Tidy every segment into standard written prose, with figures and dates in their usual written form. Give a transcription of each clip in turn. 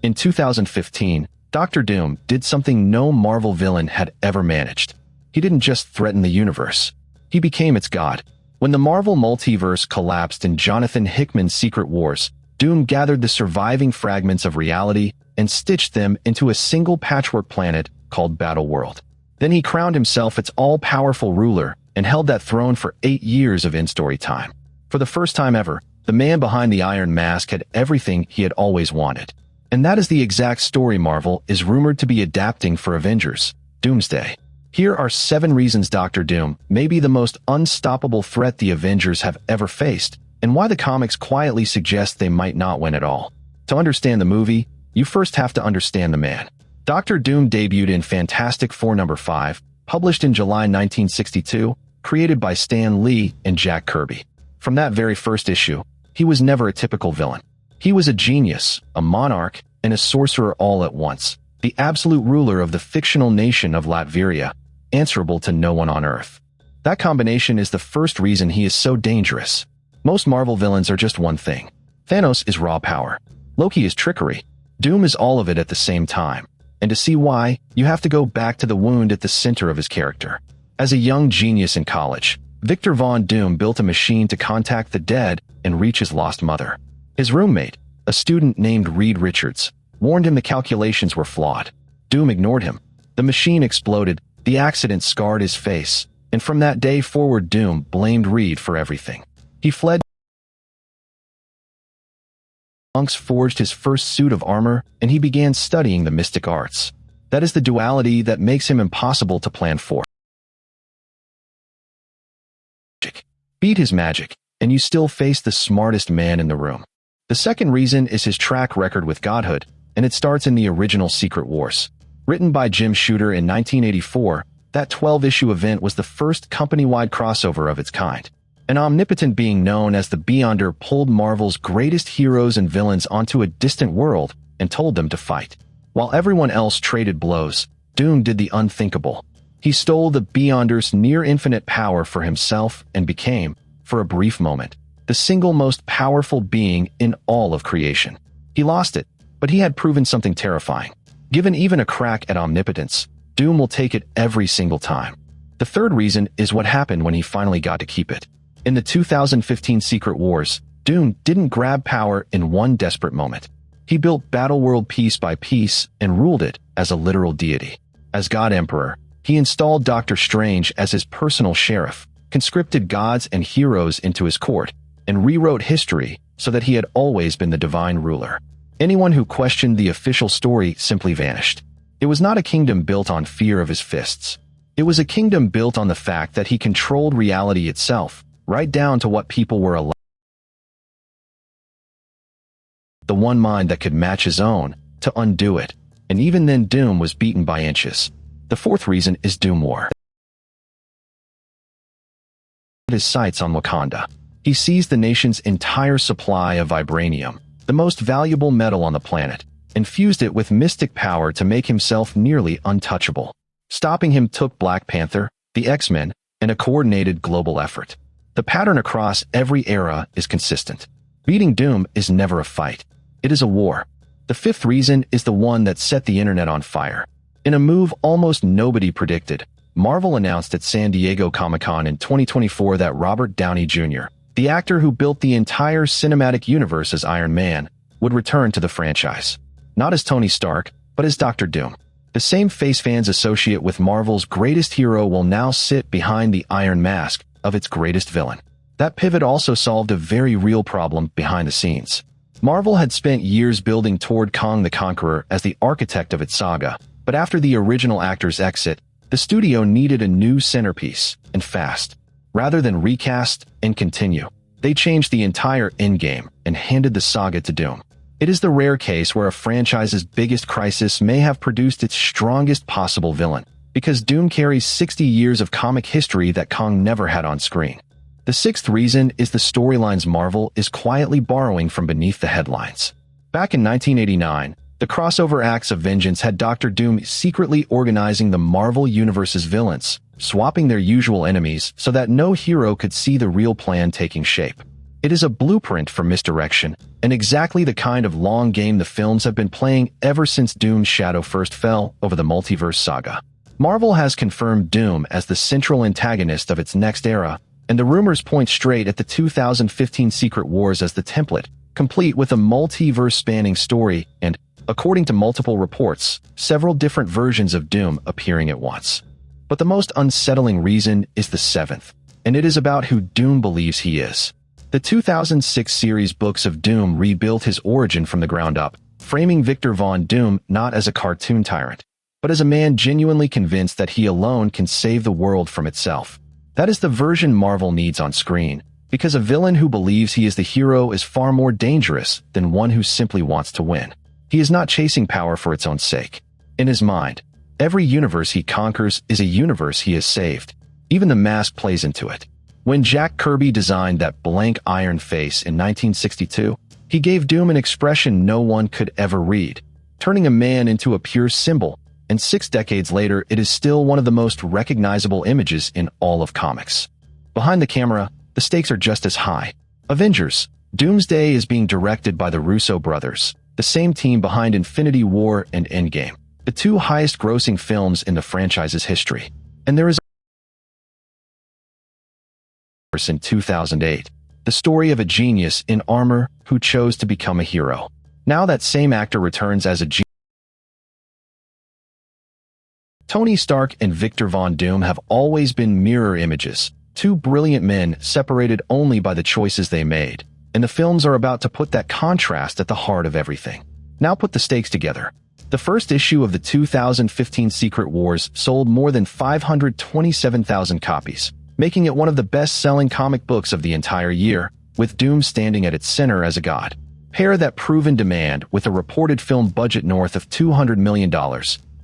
In 2015, Doctor Doom did something no Marvel villain had ever managed. He didn't just threaten the universe. He became its god. When the Marvel Multiverse collapsed in Jonathan Hickman's Secret Wars, Doom gathered the surviving fragments of reality and stitched them into a single patchwork planet called Battleworld. Then he crowned himself its all-powerful ruler and held that throne for 8 years of in-story time. For the first time ever, the man behind the Iron Mask had everything he had always wanted. And that is the exact story Marvel is rumored to be adapting for Avengers: Doomsday. Here are 7 reasons Doctor Doom may be the most unstoppable threat the Avengers have ever faced, and why the comics quietly suggest they might not win at all. To understand the movie, you first have to understand the man. Doctor Doom debuted in Fantastic Four #5, published in July 1962, created by Stan Lee and Jack Kirby. From that very first issue, he was never a typical villain. He was a genius, a monarch, and a sorcerer all at once, the absolute ruler of the fictional nation of Latveria, answerable to no one on Earth. That combination is the first reason he is so dangerous. Most Marvel villains are just one thing. Thanos is raw power. Loki is trickery. Doom is all of it at the same time. And to see why, you have to go back to the wound at the center of his character. As a young genius in college, Victor Von Doom built a machine to contact the dead and reach his lost mother. His roommate, a student named Reed Richards, warned him the calculations were flawed. Doom ignored him. The machine exploded, the accident scarred his face, and from that day forward Doom blamed Reed for everything. He fled. Monks forged his first suit of armor, and he began studying the mystic arts. That is the duality that makes him impossible to plan for. Beat his magic, and you still face the smartest man in the room. The second reason is his track record with godhood, and it starts in the original Secret Wars. Written by Jim Shooter in 1984, that 12-issue event was the first company-wide crossover of its kind. An omnipotent being known as the Beyonder pulled Marvel's greatest heroes and villains onto a distant world and told them to fight. While everyone else traded blows, Doom did the unthinkable. He stole the Beyonder's near-infinite power for himself and became, for a brief moment, the single most powerful being in all of creation. He lost it, but he had proven something terrifying. Given even a crack at omnipotence, Doom will take it every single time. The third reason is what happened when he finally got to keep it. In the 2015 Secret Wars, Doom didn't grab power in one desperate moment. He built Battleworld piece by piece and ruled it as a literal deity. As God Emperor, he installed Doctor Strange as his personal sheriff, conscripted gods and heroes into his court, and rewrote history so that he had always been the divine ruler. Anyone who questioned the official story simply vanished. It was not a kingdom built on fear of his fists. It was a kingdom built on the fact that he controlled reality itself, right down to what people were allowed. The one mind that could match his own, to undo it. And even then Doom was beaten by inches. The fourth reason is Doom War. His sights on Wakanda. He seized the nation's entire supply of vibranium, the most valuable metal on the planet, and fused it with mystic power to make himself nearly untouchable. Stopping him took Black Panther, the X-Men, and a coordinated global effort. The pattern across every era is consistent. Beating Doom is never a fight. It is a war. The fifth reason is the one that set the internet on fire. In a move almost nobody predicted, Marvel announced at San Diego Comic-Con in 2024 that Robert Downey Jr., the actor who built the entire cinematic universe as Iron Man, would return to the franchise. Not as Tony Stark, but as Doctor Doom. The same face fans associate with Marvel's greatest hero will now sit behind the Iron Mask of its greatest villain. That pivot also solved a very real problem behind the scenes. Marvel had spent years building toward Kong the Conqueror as the architect of its saga, but after the original actor's exit, the studio needed a new centerpiece, and fast. Rather than recast and continue, they changed the entire endgame and handed the saga to Doom. It is the rare case where a franchise's biggest crisis may have produced its strongest possible villain, because Doom carries 60 years of comic history that Kong never had on screen. The sixth reason is the storylines Marvel is quietly borrowing from beneath the headlines. Back in 1989, the crossover acts of Vengeance had Doctor Doom secretly organizing the Marvel Universe's villains, swapping their usual enemies so that no hero could see the real plan taking shape. It is a blueprint for misdirection, and exactly the kind of long game the films have been playing ever since Doom's shadow first fell over the Multiverse saga. Marvel has confirmed Doom as the central antagonist of its next era, and the rumors point straight at the 2015 Secret Wars as the template, complete with a multiverse-spanning story and, according to multiple reports, several different versions of Doom appearing at once. But the most unsettling reason is the seventh, and it is about who Doom believes he is. The 2006 series books of Doom rebuilt his origin from the ground up, framing Victor Von Doom not as a cartoon tyrant, but as a man genuinely convinced that he alone can save the world from itself. That is the version Marvel needs on screen, because a villain who believes he is the hero is far more dangerous than one who simply wants to win. He is not chasing power for its own sake. In his mind, every universe he conquers is a universe he has saved. Even the mask plays into it. When Jack Kirby designed that blank iron face in 1962, he gave Doom an expression no one could ever read, turning a man into a pure symbol, and 6 decades later it is still one of the most recognizable images in all of comics. Behind the camera, the stakes are just as high. Avengers: Doomsday is being directed by the Russo brothers, the same team behind Infinity War and Endgame, the 2 highest-grossing films in the franchise's history. And there is in 2008, the story of a genius in armor who chose to become a hero. Now that same actor returns as a genius. Tony Stark and Victor Von Doom have always been mirror images, 2 brilliant men separated only by the choices they made, and the films are about to put that contrast at the heart of everything. Now put the stakes together. The first issue of the 2015 Secret Wars sold more than 527,000 copies, making it one of the best-selling comic books of the entire year, with Doom standing at its center as a god. Pair that proven demand with a reported film budget north of $200 million,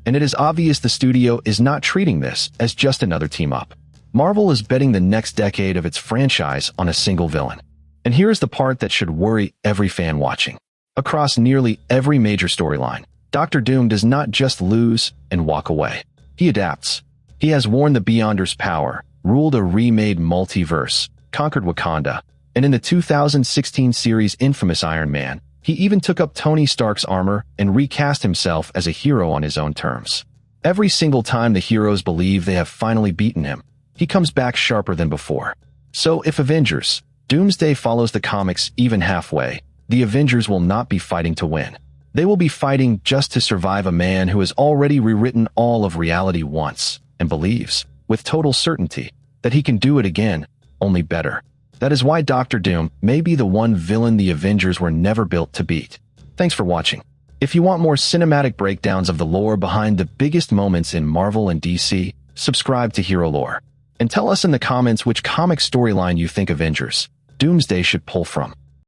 and it is obvious the studio is not treating this as just another team-up. Marvel is betting the next decade of its franchise on a single villain. And here's the part that should worry every fan watching. Across nearly every major storyline, Dr. Doom does not just lose and walk away. He adapts. He has worn the Beyonder's power, ruled a remade multiverse, conquered Wakanda, and in the 2016 series Infamous Iron Man, he even took up Tony Stark's armor and recast himself as a hero on his own terms. Every single time the heroes believe they have finally beaten him, he comes back sharper than before. So if Avengers: Doomsday follows the comics even halfway, the Avengers will not be fighting to win. They will be fighting just to survive a man who has already rewritten all of reality once, and believes, with total certainty, that he can do it again, only better. That is why Dr. Doom may be the one villain the Avengers were never built to beat. Thanks for watching. If you want more cinematic breakdowns of the lore behind the biggest moments in Marvel and DC, subscribe to Hero Lore. And tell us in the comments which comic storyline you think Avengers: Doomsday should pull from.